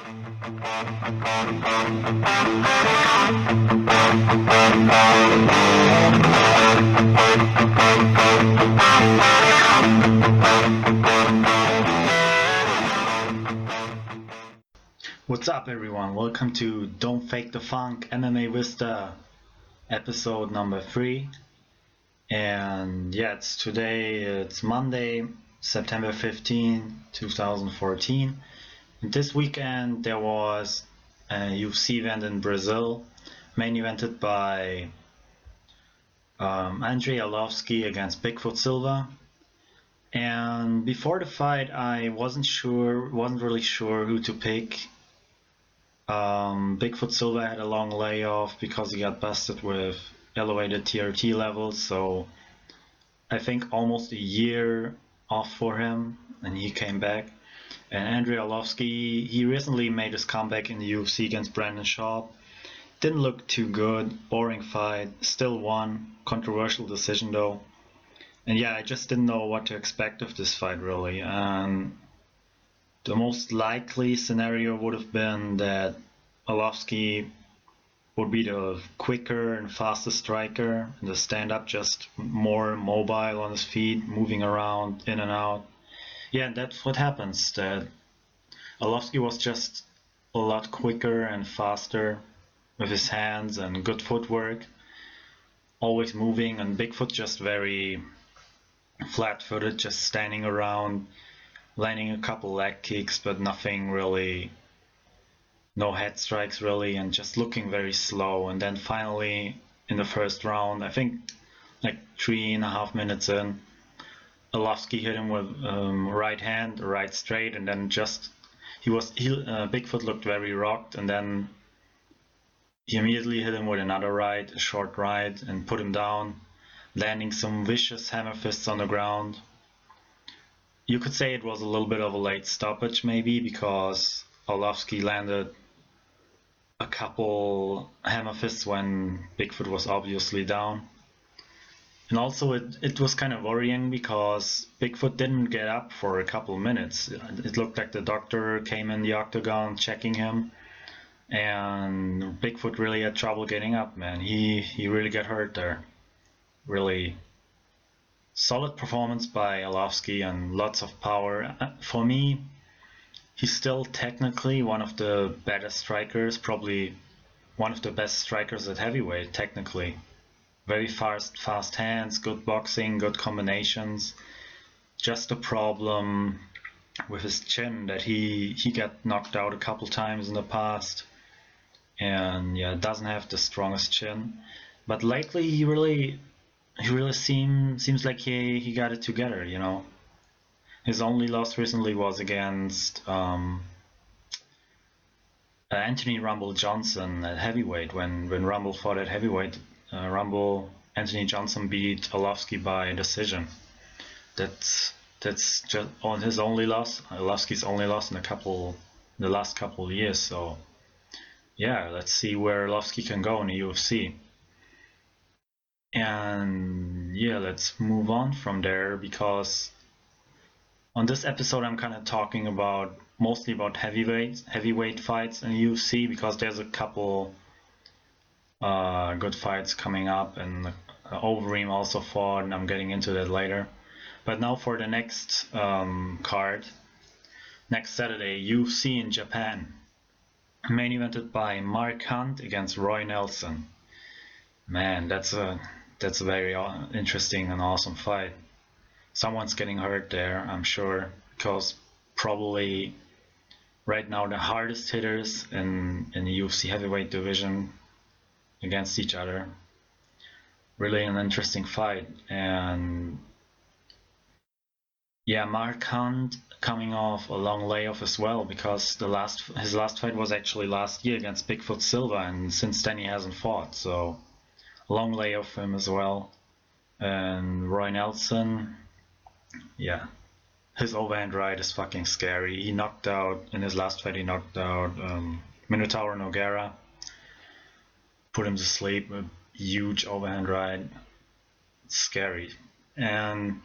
What's up, everyone? Welcome to Don't Fake the Funk MMA Vista episode number 3. And yeah, it's Monday, September 15, 2014. And this weekend there was a UFC event in Brazil, main evented by Andrei Arlovski against Bigfoot Silva. And before the fight, I wasn't really sure who to pick. Bigfoot Silva had a long layoff because he got busted with elevated TRT levels, so I think almost a year off for him, and he came back. And Andrei Arlovski, he recently made his comeback in the UFC against Brandon Schaub. Didn't look too good, boring fight, still won, controversial decision though. And yeah, I just didn't know what to expect of this fight really. And the most likely scenario would have been that Arlovski would be the quicker and faster striker, and the stand-up just more mobile on his feet, moving around, in and out. Yeah, and that's what happens. That Arlovski was just a lot quicker and faster with his hands and good footwork, always moving, and Bigfoot just very flat-footed, just standing around, landing a couple leg kicks, but nothing really, no head strikes really, and just looking very slow. And then finally in the first round, I think like 3.5 minutes in, Arlovski hit him with right hand, right straight, and then just Bigfoot looked very rocked, and then he immediately hit him with another right, a short right, and put him down, landing some vicious hammer fists on the ground. You could say it was a little bit of a late stoppage maybe, because Arlovski landed a couple hammer fists when Bigfoot was obviously down. And also it was kind of worrying because Bigfoot didn't get up for a couple minutes. It looked like the doctor came in the octagon checking him, and Bigfoot really had trouble getting up, man. He really got hurt there. Really solid performance by Arlovski and lots of power. For me, he's still technically one of the better strikers, probably one of the best strikers at heavyweight, technically. Very fast hands, good boxing, good combinations. Just a problem with his chin, that he got knocked out a couple times in the past, and yeah, doesn't have the strongest chin. But lately he really seems like he got it together, you know. His only loss recently was against Anthony Rumble Johnson at heavyweight. When Rumble fought at heavyweight, Anthony Johnson beat Arlovski by decision. That's just on his only loss, Arlovski's only loss in the last couple of years. So yeah, let's see where Arlovski can go in the UFC. And yeah, let's move on from there, because on this episode I'm kind of talking mostly about heavyweight fights in UFC, because there's a couple good fights coming up, and Overeem also fought, and I'm getting into that later. But now for the next card, next Saturday, UFC in Japan, main evented by Mark Hunt against Roy Nelson. Man, that's a very interesting and awesome fight. Someone's getting hurt there, I'm sure, because probably right now the hardest hitters in the UFC heavyweight division against each other. Really an interesting fight. And yeah, Mark Hunt coming off a long layoff as well, because his last fight was actually last year against Bigfoot Silva, and since then he hasn't fought, so long layoff for him as well. And Roy Nelson, yeah, his overhand right is fucking scary. In his last fight he knocked out Minotauro Nogueira, put him to sleep with huge overhand right. It's scary. And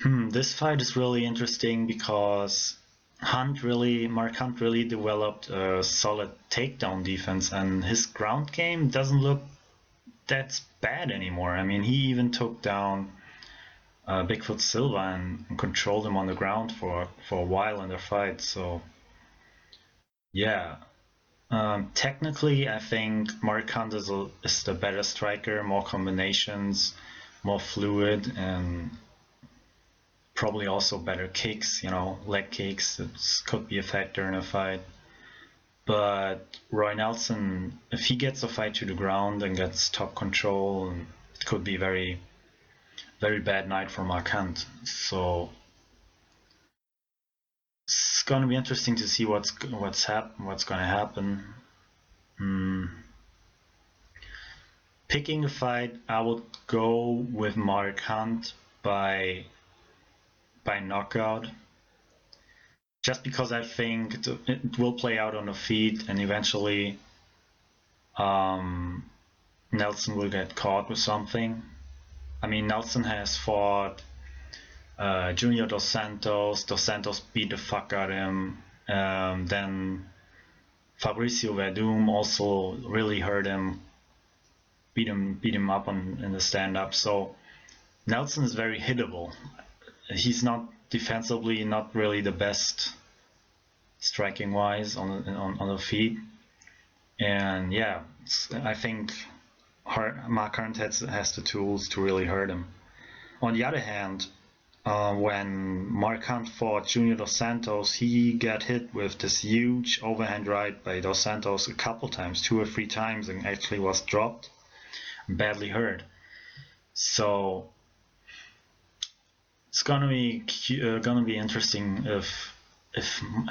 this fight is really interesting because Mark Hunt really developed a solid takedown defense, and his ground game doesn't look that bad anymore. I mean, he even took down Bigfoot Silva and controlled him on the ground for a while in their fight. So yeah, technically, I think Mark Hunt is the better striker, more combinations, more fluid, and probably also better kicks. Leg kicks. It could be a factor in a fight. But Roy Nelson, if he gets a fight to the ground and gets top control, it could be very, very bad night for Mark Hunt. So it's gonna be interesting to see what's gonna happen. Picking a fight, I would go with Mark Hunt by knockout, just because I think it will play out on the feet, and eventually Nelson will get caught with something. I mean, Nelson has fought Junior Dos Santos. Dos Santos beat the fuck out of him. Then Fabricio Verdum also really hurt him, beat him up in the stand-up. So Nelson is very hittable. He's not defensively not really the best striking wise on the feet, and yeah, I think Mark Hunt has the tools to really hurt him. On the other hand, when Mark Hunt fought Junior Dos Santos, he got hit with this huge overhand right by Dos Santos a couple times, 2 or 3 times, and actually was dropped, badly hurt. So it's gonna be interesting if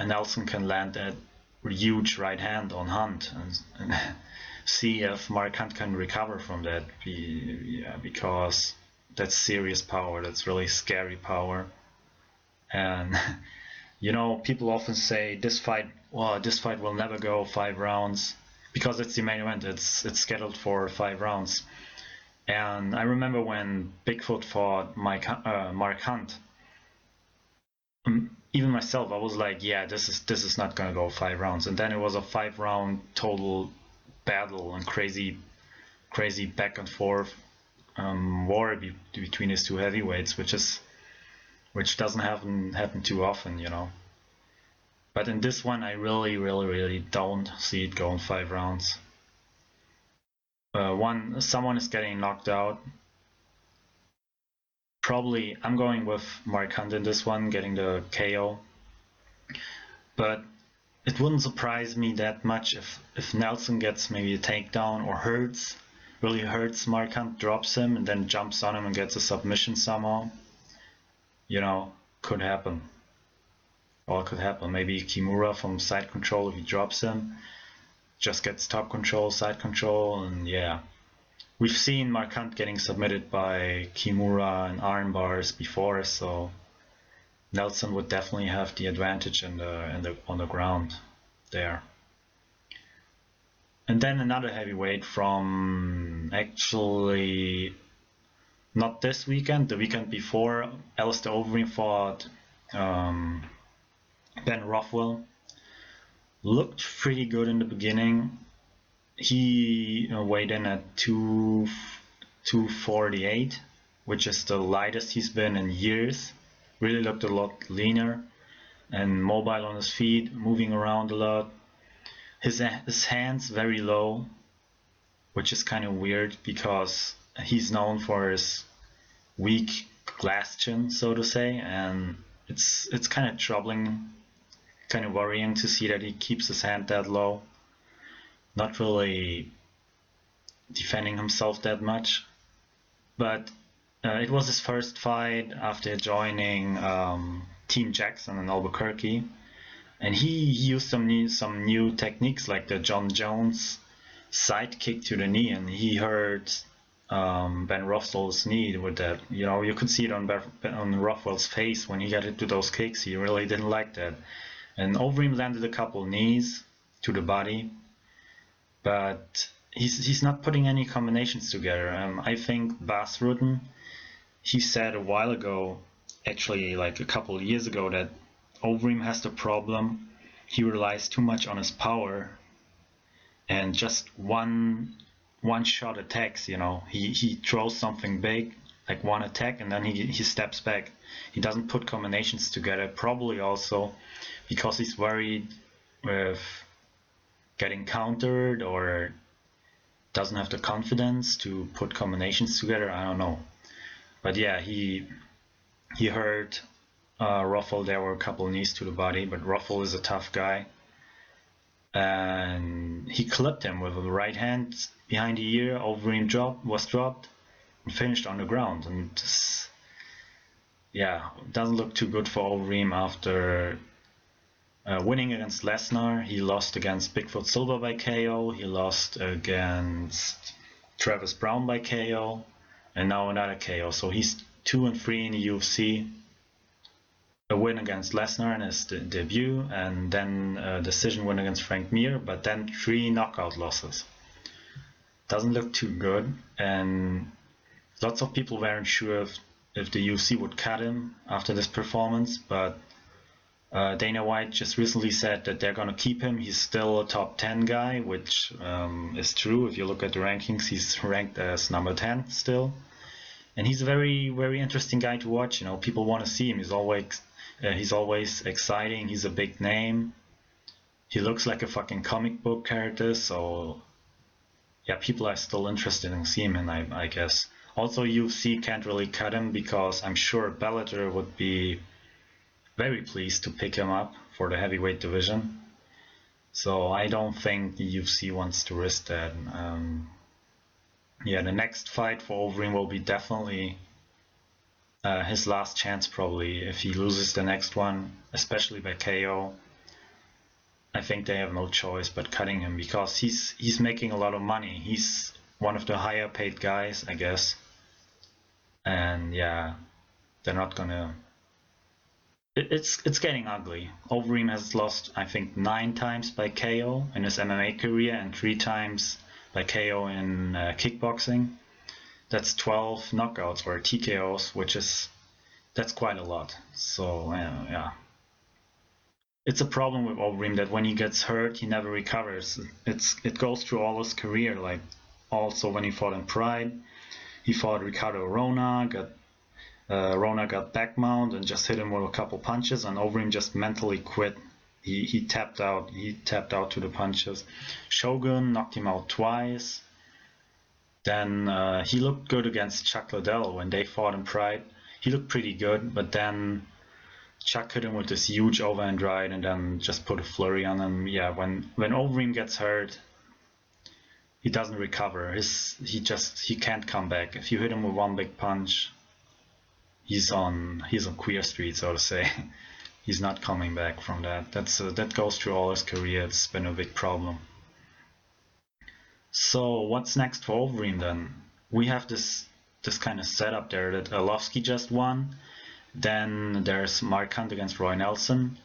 Nelson can land that huge right hand on Hunt and see if Mark Hunt can recover from that. Because that's serious power. That's really scary power. And people often say this fight will never go 5 rounds because it's the main event. It's scheduled for 5 rounds. And I remember when Bigfoot fought Mark Hunt. Even myself, I was like, yeah, this is not gonna go 5 rounds. And then it was a 5-round total battle and crazy back and forth war between these 2 heavyweights, which doesn't happen too often, But in this one, I really don't see it going 5 rounds. Someone is getting knocked out. Probably I'm going with Mark Hunt in this one, getting the KO. But it wouldn't surprise me that much if Nelson gets maybe a takedown or really hurts Mark Hunt, drops him, and then jumps on him and gets a submission somehow. Could happen. All could happen. Maybe Kimura from side control, if he drops him, just gets top control, side control, and yeah. We've seen Mark Hunt getting submitted by Kimura and arm bars before, so Nelson would definitely have the advantage on the ground there. And then another heavyweight from actually not this weekend, the weekend before, Alistair Overeem fought Ben Rothwell. Looked pretty good in the beginning. He weighed in at 248, which is the lightest he's been in years. Really looked a lot leaner and mobile on his feet, moving around a lot. His hands very low, which is kind of weird because he's known for his weak glass chin, so to say, and it's kind of troubling, kind of worrying to see that he keeps his hand that low. Not really defending himself that much, but it was his first fight after joining Team Jackson in Albuquerque, and he used some new techniques like the John Jones side kick to the knee, and he hurt Ben Rothwell's knee with that. You could see it on Rothwell's face when he got into those kicks. He really didn't like that, and Overeem landed a couple knees to the body. But he's not putting any combinations together. I think Bas Rutten, he said a while ago, actually like a couple of years ago, that Overeem has the problem, he relies too much on his power and just one shot attacks, he throws something big, like one attack, and then he steps back. He doesn't put combinations together, probably also because he's worried with getting countered or doesn't have the confidence to put combinations together. I don't know. But yeah, he hurt Ruffle. There were a couple knees to the body, but Ruffle is a tough guy. And he clipped him with a right hand behind the ear. Overeem was dropped and finished on the ground. And just, yeah, doesn't look too good for Overeem after winning against Lesnar. He lost against Bigfoot Silva by KO. He lost against Travis Brown by KO. And now another KO. So he's 2-3 in the UFC. A win against Lesnar in his debut, and then a decision win against Frank Mir, but then 3 knockout losses. Doesn't look too good, and lots of people weren't sure if the UFC would cut him after this performance, but Dana White just recently said that they're going to keep him. He's still a top 10 guy, which is true. If you look at the rankings, he's ranked as number 10 still. And he's a very, very interesting guy to watch. People want to see him. He's always exciting. He's a big name. He looks like a fucking comic book character. So yeah, people are still interested in seeing him, I guess. Also, UFC can't really cut him because I'm sure Bellator would be very pleased to pick him up for the heavyweight division. So I don't think the UFC wants to risk that. Yeah, the next fight for Overeem will be definitely his last chance, probably. If he loses the next one, especially by KO, I think they have no choice but cutting him because he's making a lot of money. He's one of the higher paid guys, I guess. And yeah, they're not gonna. It's getting ugly. Overeem has lost, I think, 9 times by KO in his MMA career and 3 times by KO in kickboxing. That's 12 knockouts or TKOs, that's quite a lot. So yeah, it's a problem with Overeem that when he gets hurt, he never recovers. It goes through all his career. Like also when he fought in Pride, he fought Ricardo Rona, Rona got back mount and just hit him with a couple punches, and Overeem just mentally quit. He tapped out. He tapped out to the punches. Shogun knocked him out twice. Then he looked good against Chuck Liddell when they fought in Pride. He looked pretty good, but then Chuck hit him with this huge overhand right and then just put a flurry on him. Yeah, when Overeem gets hurt, he doesn't recover. He can't come back. If you hit him with one big punch, he's on queer street, so to say. He's not coming back from that. That goes through all his career. It's been a big problem. So what's next for Overeem then? We have this kind of setup there that Arlovski just won. Then there's Mark Hunt against Roy Nelson.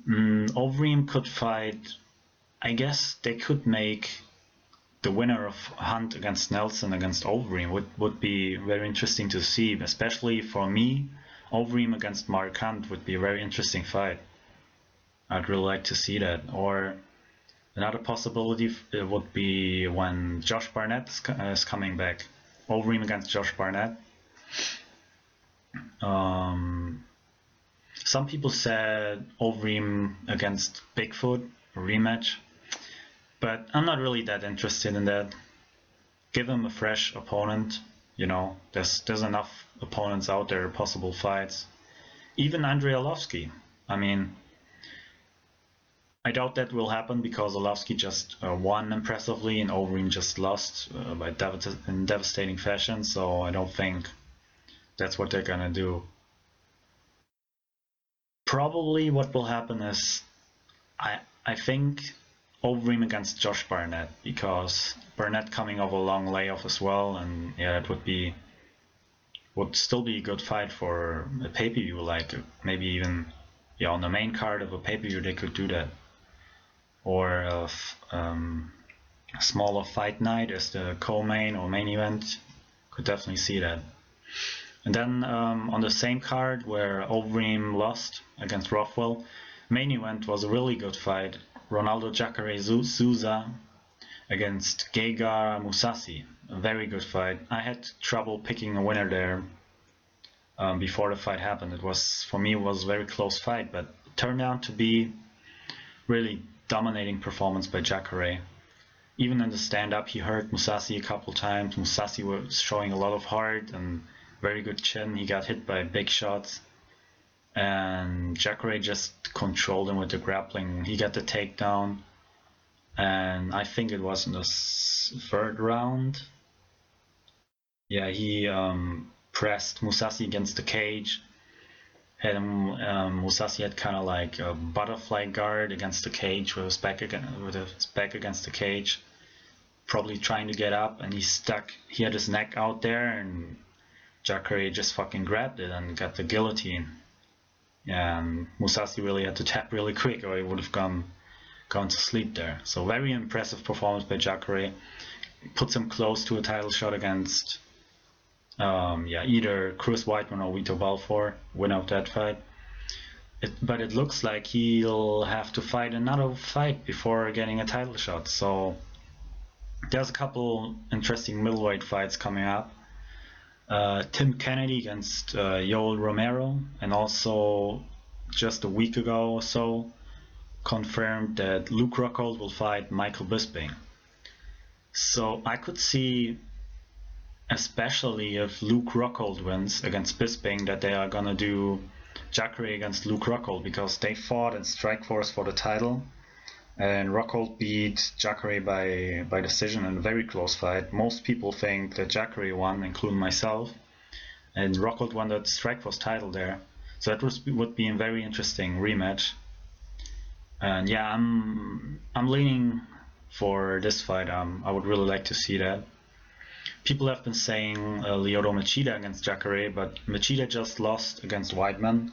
Overeem could fight. I guess they could make the winner of Hunt against Nelson against Overeem would be very interesting to see, especially for me. Overeem against Mark Hunt would be a very interesting fight. I'd really like to see that. Or another possibility would be when Josh Barnett is coming back. Overeem against Josh Barnett. Some people said Overeem against Bigfoot, a rematch. But I'm not really that interested in that. Give him a fresh opponent. There's enough opponents out there, possible fights. Even Andrei Arlovski. I mean, I doubt that will happen because Arlovski just won impressively and Overeem just lost in devastating fashion. So I don't think that's what they're gonna do. Probably what will happen is I think Overeem against Josh Barnett, because Barnett coming off a long layoff as well, and yeah, it would still be a good fight for a pay-per-view, like maybe even on the main card of a pay-per-view they could do that, or a smaller fight night as the co-main or main event. Could definitely see that. And then on the same card where Overeem lost against Rothwell, main event was a really good fight. Ronaldo Jacaré Souza against Gegard Mousasi. A very good fight. I had trouble picking a winner there before the fight happened. It was, for me, it was a very close fight, but it turned out to be really dominating performance by Jacaré. Even in the stand-up, he hurt Mousasi a couple times. Mousasi was showing a lot of heart and very good chin. He got hit by big shots, and Jacaré just controlled him with the grappling. He got the takedown, and I think it was in the third round. Yeah, he pressed Mousasi against the cage. Mousasi had kind of like a butterfly guard against the cage with his back against the cage, probably trying to get up, and he's stuck. He had his neck out there, and Jacaré just fucking grabbed it and got the guillotine. And Mousasi really had to tap really quick, or he would have gone to sleep there. So very impressive performance by Jacaré. Puts him close to a title shot against either Chris Weidman or Vitor Belfort, winner of that fight. But it looks like he'll have to fight another fight before getting a title shot. So there's a couple interesting middleweight fights coming up. Tim Kennedy against Yoel Romero, and also just a week ago or so confirmed that Luke Rockhold will fight Michael Bisping. So I could see, especially if Luke Rockhold wins against Bisping, that they are gonna do Jacaré against Luke Rockhold, because they fought in Strikeforce for the title, and Rockhold beat Jacaré by decision in a very close fight. Most people think that Jacaré won, including myself, and Rockhold won the Strikeforce title there. So that would be a very interesting rematch. And yeah, I'm leaning for this fight. I would really like to see that. People have been saying Lyoto Machida against Jacaré, but Machida just lost against Weidman,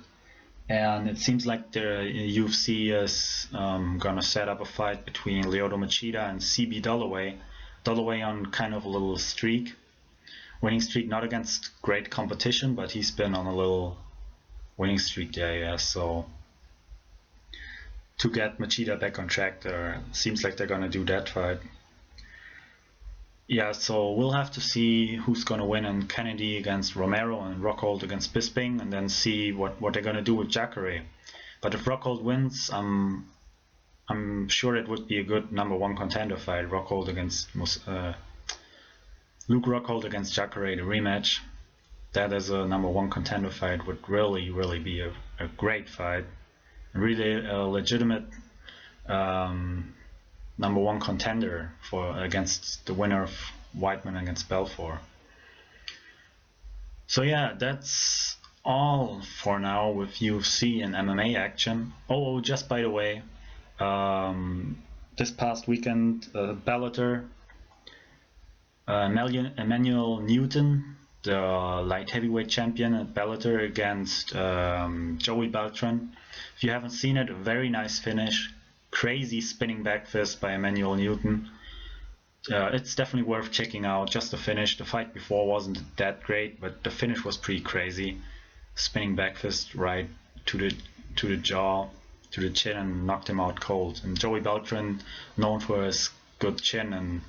and it seems like the UFC is gonna set up a fight between Lyoto Machida and CB Dollaway. Dollaway on kind of a little winning streak, not against great competition, but he's been on a little winning streak there, yeah. So to get Machida back on track, seems like they're gonna do that fight. Yeah, so we'll have to see who's gonna win in Kennedy against Romero and Rockhold against Bisping, and then see what they're gonna do with Jacaré. But if Rockhold wins, I'm sure it would be a good #1 contender fight. Rockhold against Luke Rockhold against Jacaré, the rematch. That is a #1 contender fight. Would really be a great fight, really a legitimate #1 contender against the winner of Weidman against Belfort. So yeah, that's all for now with UFC and MMA action. Oh, just by the way, this past weekend, Bellator, Emmanuel Newton, the light heavyweight champion at Bellator, against Joey Beltran. If you haven't seen it, a very nice finish. Crazy spinning back fist by Emmanuel Newton. It's definitely worth checking out. Just the finish. The fight before wasn't that great, but the finish was pretty crazy. Spinning back fist right to the jaw, to the chin, and knocked him out cold. And Joey Beltran, known for his good chin, and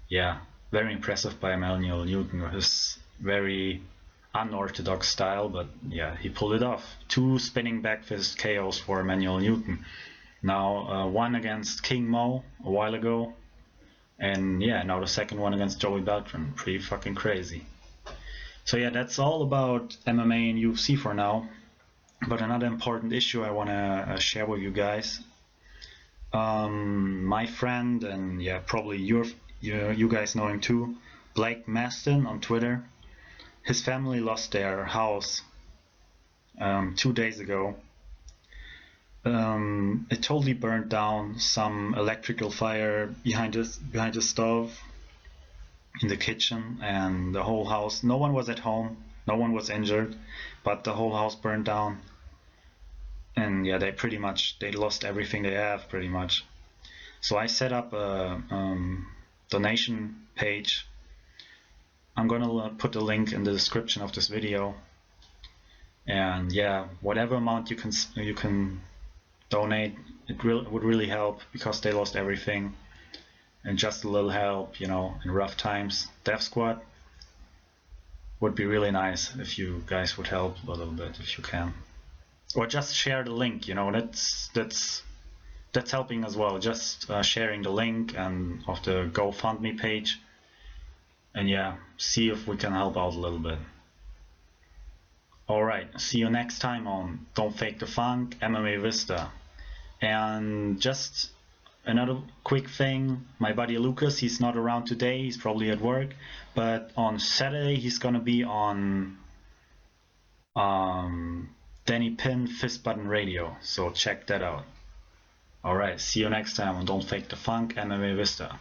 yeah, very impressive by Emmanuel Newton with his very unorthodox style, but yeah, he pulled it off. 2 spinning back fist KOs for Emmanuel Newton. Now one against King Mo a while ago, and yeah, now the second one against Joey Beltran. Pretty fucking crazy. So yeah, that's all about MMA and UFC for now. But another important issue I want to share with you guys. My friend, and yeah, probably you guys know him too, Blake Maston on Twitter. His family lost their house 2 days ago. It totally burned down. Some electrical fire behind the stove in the kitchen, and the whole house. No one was at home. No one was injured, but the whole house burned down. And yeah, they lost everything they have pretty much. So I set up a donation page I'm gonna put the link in the description of this video. And yeah, whatever amount you can donate, it would really help, because they lost everything. And just a little help, you know, in rough times. Death Squad would be really nice if you guys would help a little bit, if you can. Or just share the link, you know, that's helping as well. Just sharing the link and of the GoFundMe page. And yeah, see if we can help out a little bit. Alright, see you next time on Don't Fake the Funk, MMA Vista. And just another quick thing, my buddy Lucas, he's not around today, he's probably at work, but on Saturday he's gonna be on Danny Pin Fist Button Radio, so check that out. Alright, see you next time on Don't Fake the Funk, MMA Vista.